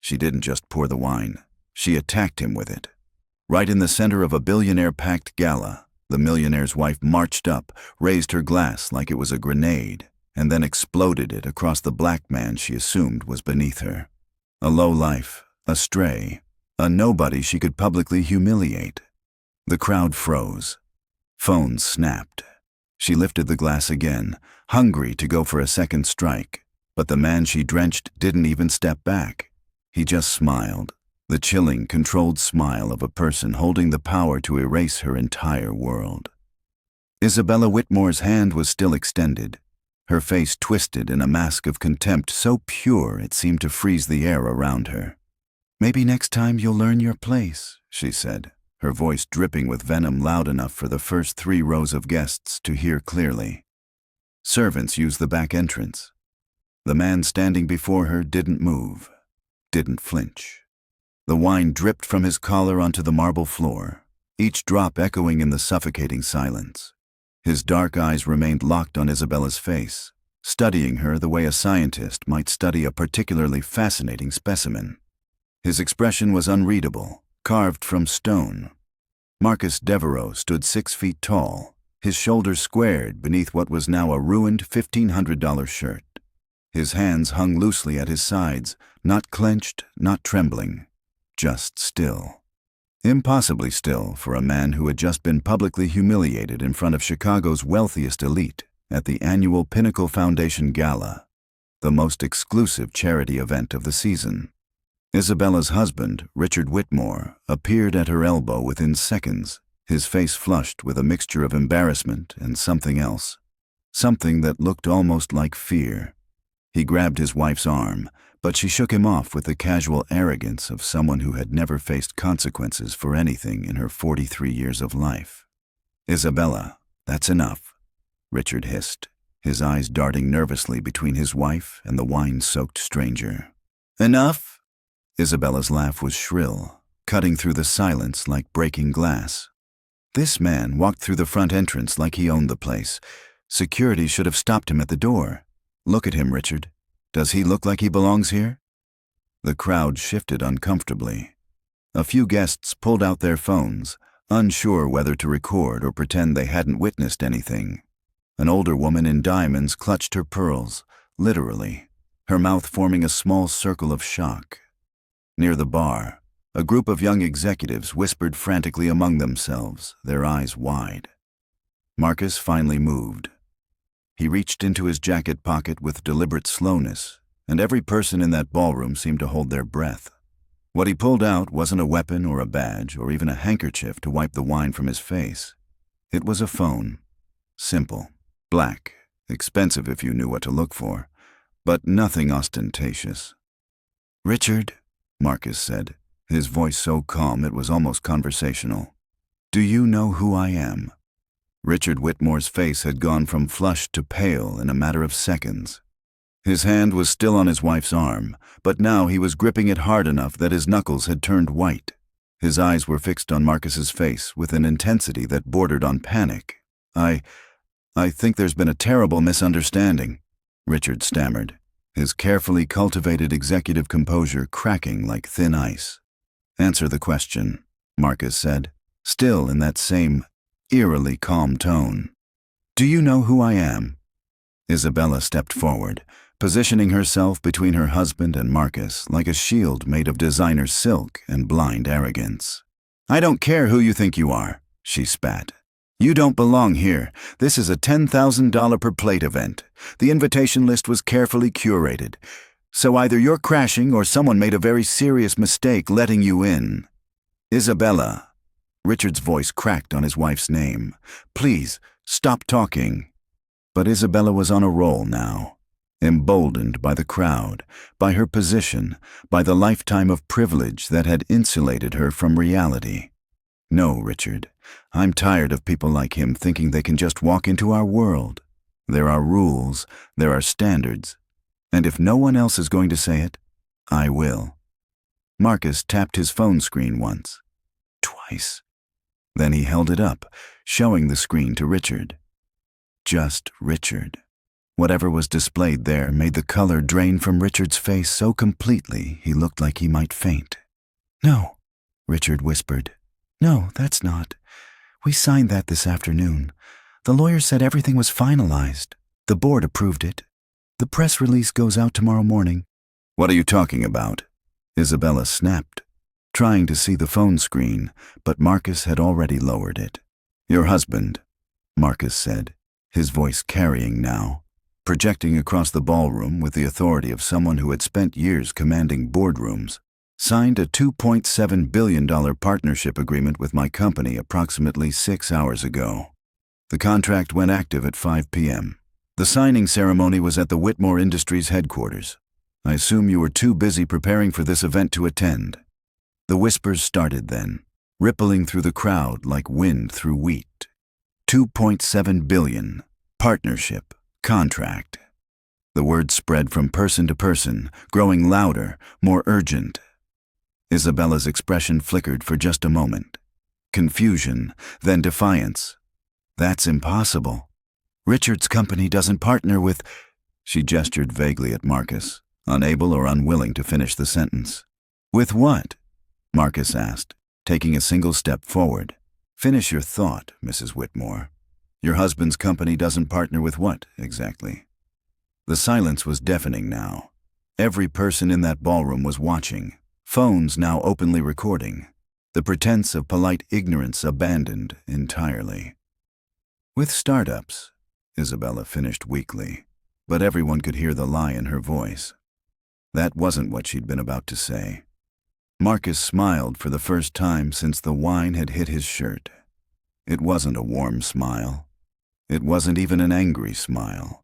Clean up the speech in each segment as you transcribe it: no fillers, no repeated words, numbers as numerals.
She didn't just pour the wine. She attacked him with it. Right in the center of a billionaire-packed gala, the millionaire's wife marched up, raised her glass like it was a grenade, and then exploded it across the black man she assumed was beneath her. A lowlife, a stray, a nobody she could publicly humiliate. The crowd froze. Phones snapped. She lifted the glass again, hungry to go for a second strike, but the man she drenched didn't even step back. He just smiled, the chilling, controlled smile of a person holding the power to erase her entire world. Isabella Whitmore's hand was still extended, her face twisted in a mask of contempt so pure it seemed to freeze the air around her. "Maybe next time you'll learn your place," she said, her voice dripping with venom loud enough for the first 3 rows of guests to hear clearly. Servants used the back entrance. The man standing before her didn't move, didn't flinch. The wine dripped from his collar onto the marble floor, each drop echoing in the suffocating silence. His dark eyes remained locked on Isabella's face, studying her the way a scientist might study a particularly fascinating specimen. His expression was unreadable, carved from stone. Marcus Devereaux stood 6 feet tall, his shoulders squared beneath what was now a ruined $1,500 shirt. His hands hung loosely at his sides, not clenched, not trembling, just still. Impossibly still for a man who had just been publicly humiliated in front of Chicago's wealthiest elite at the annual Pinnacle Foundation Gala, the most exclusive charity event of the season. Isabella's husband, Richard Whitmore, appeared at her elbow within seconds, his face flushed with a mixture of embarrassment and something else, something that looked almost like fear. He grabbed his wife's arm, but she shook him off with the casual arrogance of someone who had never faced consequences for anything in her 43 years of life. "Isabella, that's enough," Richard hissed, his eyes darting nervously between his wife and the wine-soaked stranger. "Enough?" Isabella's laugh was shrill, cutting through the silence like breaking glass. This man walked through the front entrance like he owned the place. Security should have stopped him at the door. "Look at him, Richard. Does he look like he belongs here?" The crowd shifted uncomfortably. A few guests pulled out their phones, unsure whether to record or pretend they hadn't witnessed anything. An older woman in diamonds clutched her pearls, literally, her mouth forming a small circle of shock. Near the bar, a group of young executives whispered frantically among themselves, their eyes wide. Marcus finally moved. He reached into his jacket pocket with deliberate slowness, and every person in that ballroom seemed to hold their breath. What he pulled out wasn't a weapon or a badge or even a handkerchief to wipe the wine from his face. It was a phone. Simple, black, expensive if you knew what to look for, but nothing ostentatious. "Richard," Marcus said, his voice so calm it was almost conversational, "do you know who I am?" Richard Whitmore's face had gone from flushed to pale in a matter of seconds. His hand was still on his wife's arm, but now he was gripping it hard enough that his knuckles had turned white. His eyes were fixed on Marcus's face with an intensity that bordered on panic. I think there's been a terrible misunderstanding," Richard stammered, his carefully cultivated executive composure cracking like thin ice. "Answer the question," Marcus said, still in that same eerily calm tone. "Do you know who I am?" Isabella stepped forward, positioning herself between her husband and Marcus like a shield made of designer silk and blind arrogance. "I don't care who you think you are," she spat. "You don't belong here. This is a $10,000 per plate event. The invitation list was carefully curated. So either you're crashing or someone made a very serious mistake letting you in." "Isabella." Richard's voice cracked on his wife's name. "Please, stop talking." But Isabella was on a roll now, emboldened by the crowd, by her position, by the lifetime of privilege that had insulated her from reality. "No, Richard, I'm tired of people like him thinking they can just walk into our world. There are rules, there are standards, and if no one else is going to say it, I will." Marcus tapped his phone screen once, twice. Then he held it up, showing the screen to Richard. Just Richard. Whatever was displayed there made the color drain from Richard's face so completely he looked like he might faint. "No," Richard whispered. "No, that's not. We signed that this afternoon. The lawyer said everything was finalized. The board approved it. The press release goes out tomorrow morning." "What are you talking about?" Isabella snapped, trying to see the phone screen, but Marcus had already lowered it. "Your husband," Marcus said, his voice carrying now, projecting across the ballroom with the authority of someone who had spent years commanding boardrooms, "signed a $2.7 billion partnership agreement with my company approximately 6 hours ago. The contract went active at 5 p.m. The signing ceremony was at the Whitmore Industries headquarters. I assume you were too busy preparing for this event to attend." The whispers started then, rippling through the crowd like wind through wheat. 2.7 billion. Partnership. Contract. The words spread from person to person, growing louder, more urgent. Isabella's expression flickered for just a moment. Confusion, then defiance. "That's impossible. Richard's company doesn't partner with—" She gestured vaguely at Marcus, unable or unwilling to finish the sentence. "With what?" Marcus asked, taking a single step forward. "Finish your thought, Mrs. Whitmore. Your husband's company doesn't partner with what, exactly?" The silence was deafening now. Every person in that ballroom was watching, phones now openly recording, the pretense of polite ignorance abandoned entirely. "With startups," Isabella finished weakly, but everyone could hear the lie in her voice. That wasn't what she'd been about to say. Marcus smiled for the first time since the wine had hit his shirt. It wasn't a warm smile. It wasn't even an angry smile.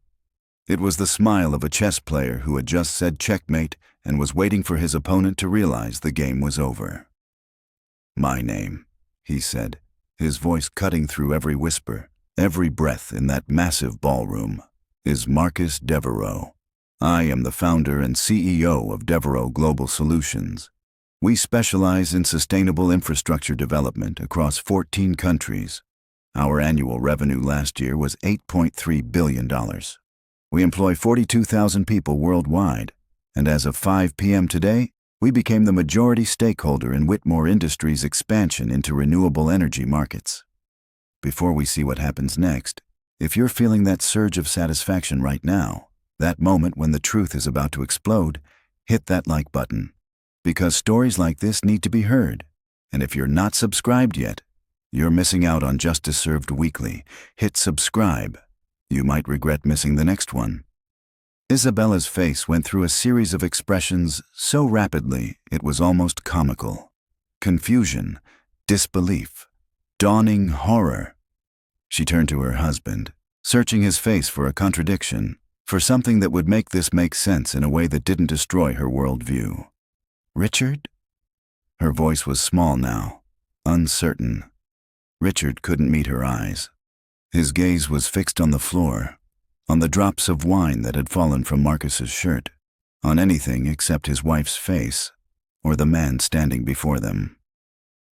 It was the smile of a chess player who had just said checkmate and was waiting for his opponent to realize the game was over. "My name," he said, his voice cutting through every whisper, every breath in that massive ballroom, "is Marcus Devereaux. I am the founder and CEO of Devereaux Global Solutions. We specialize in sustainable infrastructure development across 14 countries. Our annual revenue last year was $8.3 billion. We employ 42,000 people worldwide, and as of 5 p.m. today, we became the majority stakeholder in Whitmore Industries' expansion into renewable energy markets. Before we see what happens next, if you're feeling that surge of satisfaction right now, that moment when the truth is about to explode, hit that like button. Because stories like this need to be heard. And if you're not subscribed yet, you're missing out on Justice Served Weekly. Hit subscribe. You might regret missing the next one. Isabella's face went through a series of expressions so rapidly it was almost comical. Confusion, disbelief, dawning horror. She turned to her husband, searching his face for a contradiction, for something that would make this make sense in a way that didn't destroy her worldview. "Richard?" Her voice was small now, uncertain. Richard couldn't meet her eyes. His gaze was fixed on the floor, on the drops of wine that had fallen from Marcus's shirt, on anything except his wife's face, or the man standing before them.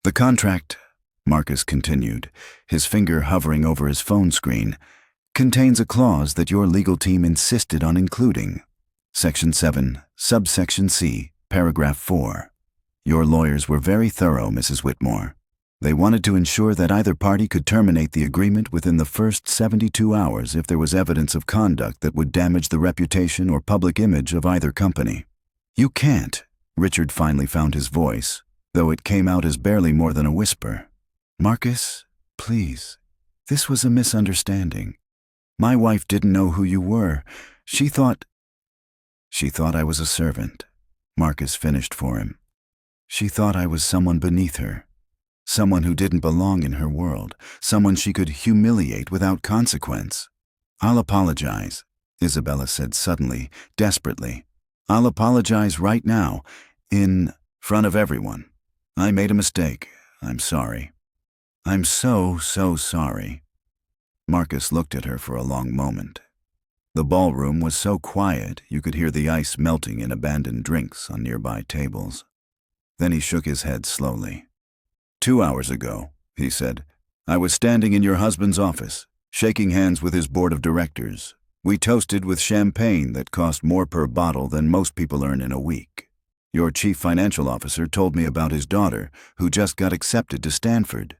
"The contract," Marcus continued, his finger hovering over his phone screen, "contains a clause that your legal team insisted on including. Section 7, subsection C. Paragraph 4. Your lawyers were very thorough, Mrs. Whitmore. They wanted to ensure that either party could terminate the agreement within the first 72 hours if there was evidence of conduct that would damage the reputation or public image of either company. You can't," Richard finally found his voice, though it came out as barely more than a whisper. "Marcus, please. This was a misunderstanding. My wife didn't know who you were. She thought I was a servant," Marcus finished for him. "She thought I was someone beneath her, someone who didn't belong in her world, someone she could humiliate without consequence." "I'll apologize," Isabella said suddenly, desperately. "I'll apologize right now, in front of everyone. I made a mistake. I'm sorry. I'm so sorry." Marcus looked at her for a long moment. The ballroom was so quiet you could hear the ice melting in abandoned drinks on nearby tables. Then he shook his head slowly. 2 hours ago, he said, I was standing in your husband's office, shaking hands with his board of directors, We toasted with champagne that cost more per bottle than most people earn in a week. Your chief financial officer told me about his daughter, who just got accepted to Stanford.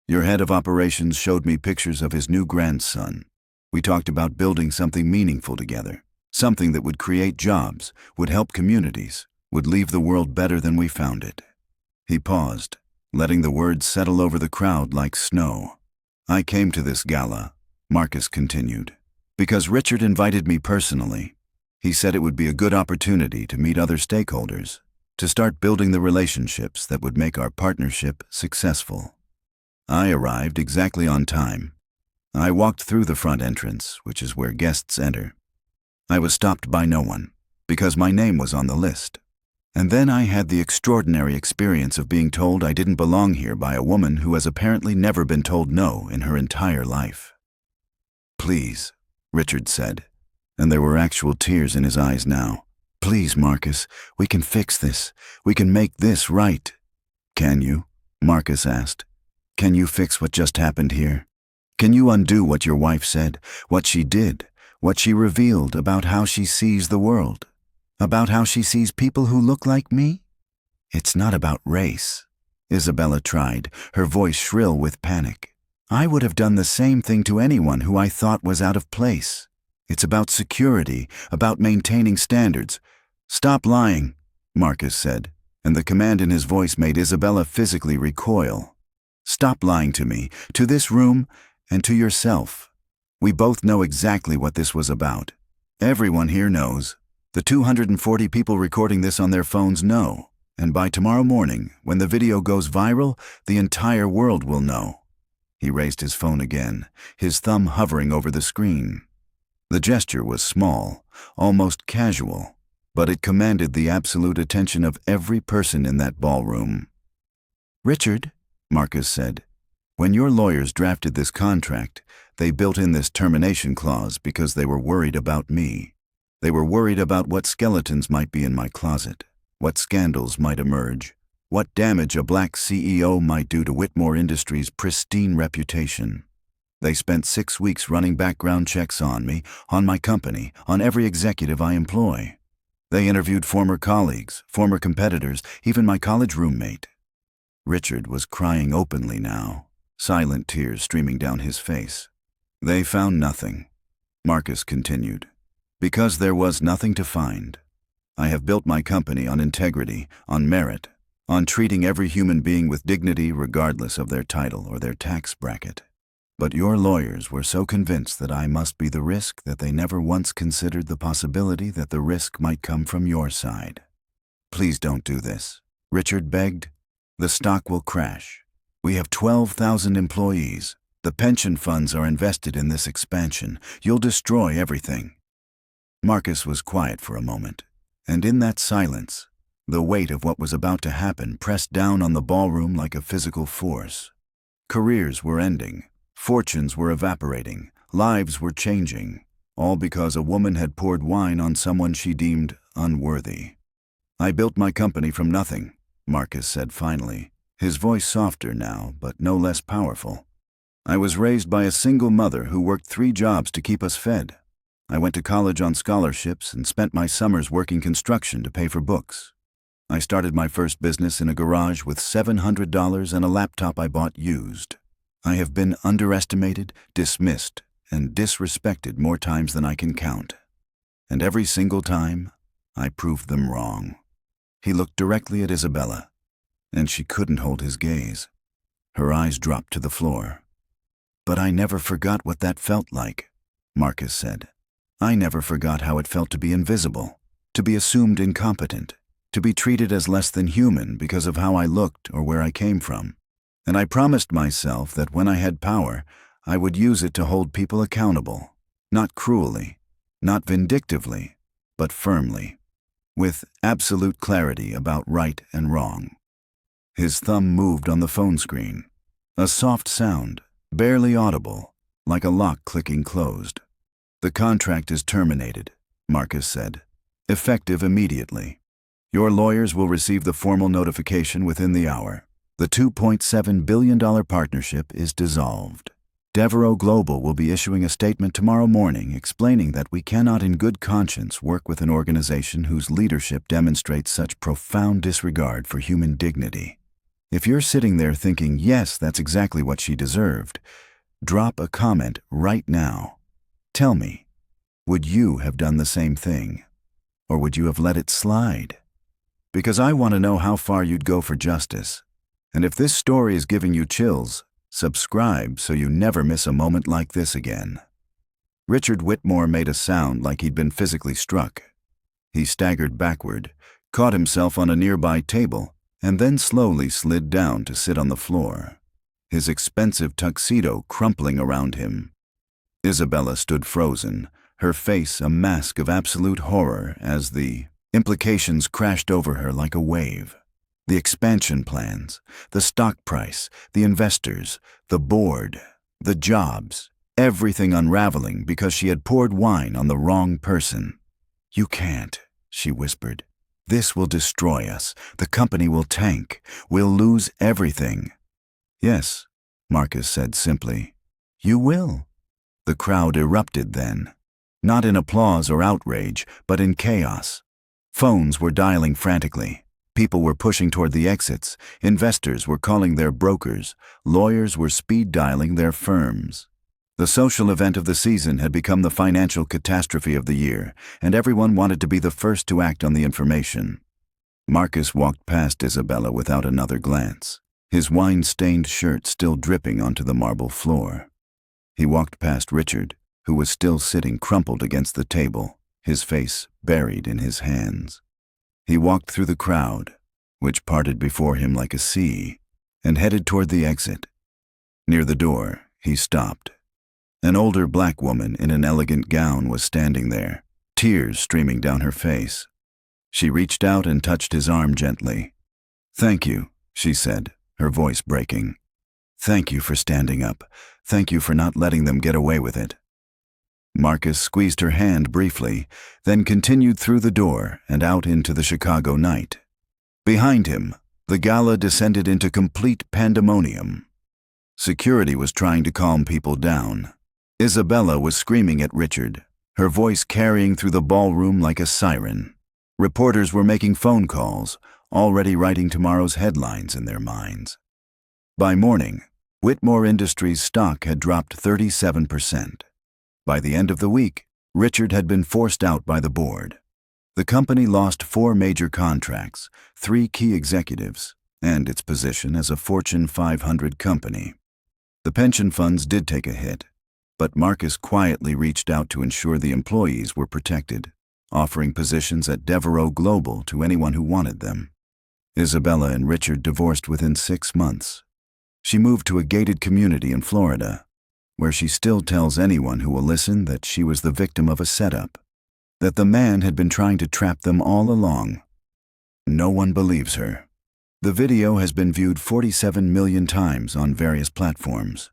Your head of operations showed me pictures of his new grandson. We talked about building something meaningful together, something that would create jobs, would help communities, would leave the world better than we found it. He paused, letting the words settle over the crowd like snow. I came to this gala, Marcus continued, because Richard invited me personally. He said it would be a good opportunity to meet other stakeholders, to start building the relationships that would make our partnership successful. I arrived exactly on time. I walked through the front entrance, which is where guests enter. I was stopped by no one, because my name was on the list. And then I had the extraordinary experience of being told I didn't belong here by a woman who has apparently never been told no in her entire life. "Please," Richard said, and there were actual tears in his eyes now. "Please, Marcus, we can fix this. We can make this right." "Can you?" Marcus asked. "Can you fix what just happened here? Can you undo what your wife said, what she did, what she revealed about how she sees the world? About how she sees people who look like me?" "It's not about race," Isabella tried, her voice shrill with panic. "I would have done the same thing to anyone who I thought was out of place. It's about security, about maintaining standards." "Stop lying," Marcus said, and the command in his voice made Isabella physically recoil. "Stop lying to me, to this room, and to yourself. We both know exactly what this was about. Everyone here knows. The 240 people recording this on their phones know, and by tomorrow morning, when the video goes viral, the entire world will know." He raised his phone again, his thumb hovering over the screen. The gesture was small, almost casual, but it commanded the absolute attention of every person in that ballroom. "Richard," Marcus said, "when your lawyers drafted this contract, they built in this termination clause because they were worried about me. They were worried about what skeletons might be in my closet, what scandals might emerge, what damage a black CEO might do to Whitmore Industries' pristine reputation. They spent 6 weeks running background checks on me, on my company, on every executive I employ. They interviewed former colleagues, former competitors, even my college roommate." Richard was crying openly now, silent tears streaming down his face. "They found nothing," Marcus continued, "because there was nothing to find. I have built my company on integrity, on merit, on treating every human being with dignity regardless of their title or their tax bracket. But your lawyers were so convinced that I must be the risk that they never once considered the possibility that the risk might come from your side. Please don't do this," Richard begged. "The stock will crash. We have 12,000 employees. The pension funds are invested in this expansion. You'll destroy everything." Marcus was quiet for a moment, and in that silence, the weight of what was about to happen pressed down on the ballroom like a physical force. Careers were ending. Fortunes were evaporating, lives were changing, all because a woman had poured wine on someone she deemed unworthy. "I built my company from nothing," Marcus said finally, his voice softer now, but no less powerful. "I was raised by a single mother who worked 3 jobs to keep us fed. I went to college on scholarships and spent my summers working construction to pay for books. I started my first business in a garage with $700 and a laptop I bought used. I have been underestimated, dismissed, and disrespected more times than I can count. And every single time, I proved them wrong." He looked directly at Isabella, and she couldn't hold his gaze. Her eyes dropped to the floor. "But I never forgot what that felt like," Marcus said. "I never forgot how it felt to be invisible, to be assumed incompetent, to be treated as less than human because of how I looked or where I came from. And I promised myself that when I had power, I would use it to hold people accountable, not cruelly, not vindictively, but firmly, with absolute clarity about right and wrong." His thumb moved on the phone screen, a soft sound, barely audible, like a lock clicking closed. "The contract is terminated," Marcus said, "effective immediately. Your lawyers will receive the formal notification within the hour. The $2.7 billion partnership is dissolved." Devereaux Global will be issuing a statement tomorrow morning explaining that we cannot in good conscience work with an organization whose leadership demonstrates such profound disregard for human dignity. If you're sitting there thinking, yes, that's exactly what she deserved, drop a comment right now. Tell me, would you have done the same thing? Or would you have let it slide? Because I want to know how far you'd go for justice. And if this story is giving you chills, subscribe so you never miss a moment like this again. Richard Whitmore made a sound like he'd been physically struck. He staggered backward, caught himself on a nearby table, and then slowly slid down to sit on the floor, his expensive tuxedo crumpling around him. Isabella stood frozen, her face a mask of absolute horror as the implications crashed over her like a wave. The expansion plans, the stock price, the investors, the board, the jobs, everything unraveling because she had poured wine on the wrong person. "You can't," she whispered. "This will destroy us. The company will tank. We'll lose everything." "Yes," Marcus said simply. "You will." The crowd erupted then, not in applause or outrage, but in chaos. Phones were dialing frantically. People were pushing toward the exits, investors were calling their brokers, lawyers were speed dialing their firms. The social event of the season had become the financial catastrophe of the year, and everyone wanted to be the first to act on the information. Marcus walked past Isabella without another glance, his wine-stained shirt still dripping onto the marble floor. He walked past Richard, who was still sitting crumpled against the table, his face buried in his hands. He walked through the crowd, which parted before him like a sea, and headed toward the exit. Near the door, he stopped. An older black woman in an elegant gown was standing there, tears streaming down her face. She reached out and touched his arm gently. "Thank you," she said, her voice breaking. "Thank you for standing up. Thank you for not letting them get away with it." Marcus squeezed her hand briefly, then continued through the door and out into the Chicago night. Behind him, the gala descended into complete pandemonium. Security was trying to calm people down. Isabella was screaming at Richard, her voice carrying through the ballroom like a siren. Reporters were making phone calls, already writing tomorrow's headlines in their minds. By morning, Whitmore Industries' stock had dropped 37%. By the end of the week, Richard had been forced out by the board. The company lost 4 major contracts, 3 key executives, and its position as a Fortune 500 company. The pension funds did take a hit, but Marcus quietly reached out to ensure the employees were protected, offering positions at Devereaux Global to anyone who wanted them. Isabella and Richard divorced within 6 months. She moved to a gated community in Florida, where she still tells anyone who will listen that she was the victim of a setup, that the man had been trying to trap them all along. No one believes her. The video has been viewed 47 million times on various platforms.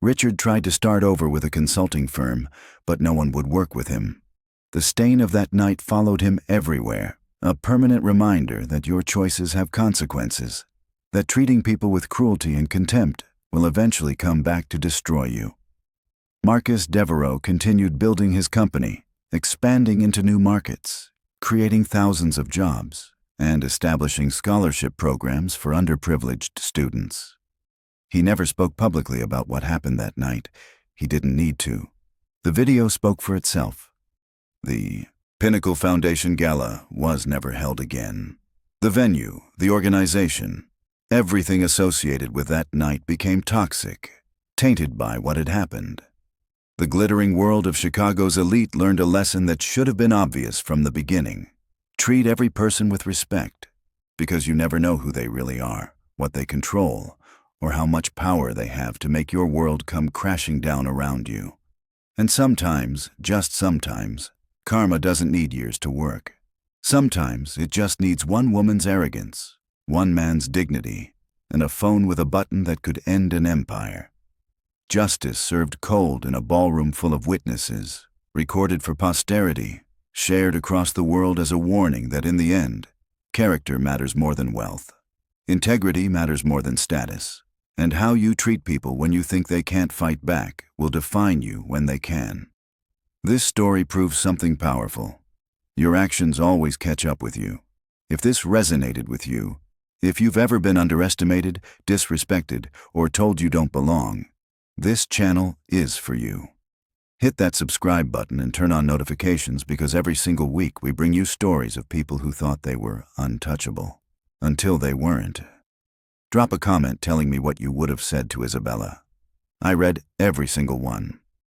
Richard tried to start over with a consulting firm, but no one would work with him. The stain of that night followed him everywhere, a permanent reminder that your choices have consequences, that treating people with cruelty and contempt will eventually come back to destroy you. Marcus Devereaux continued building his company, expanding into new markets, creating thousands of jobs, and establishing scholarship programs for underprivileged students. He never spoke publicly about what happened that night. He didn't need to. The video spoke for itself. The Pinnacle Foundation Gala was never held again. The venue, the organization, everything associated with that night became toxic, tainted by what had happened. The glittering world of Chicago's elite learned a lesson that should have been obvious from the beginning. Treat every person with respect, because you never know who they really are, what they control, or how much power they have to make your world come crashing down around you. And sometimes, just sometimes, karma doesn't need years to work. Sometimes it just needs one woman's arrogance, one man's dignity, and a phone with a button that could end an empire. Justice served cold in a ballroom full of witnesses, recorded for posterity, shared across the world as a warning that in the end, character matters more than wealth. Integrity matters more than status, And how you treat people when you think they can't fight back will define you when they can. This story proves something powerful. Your actions always catch up with you. If this resonated with you, if you've ever been underestimated, disrespected, or told you don't belong, this channel is for you. Hit that subscribe button and turn on notifications because every single week we bring you stories of people who thought they were untouchable, until they weren't. Drop a comment telling me what you would have said to Isabella. I read every single one.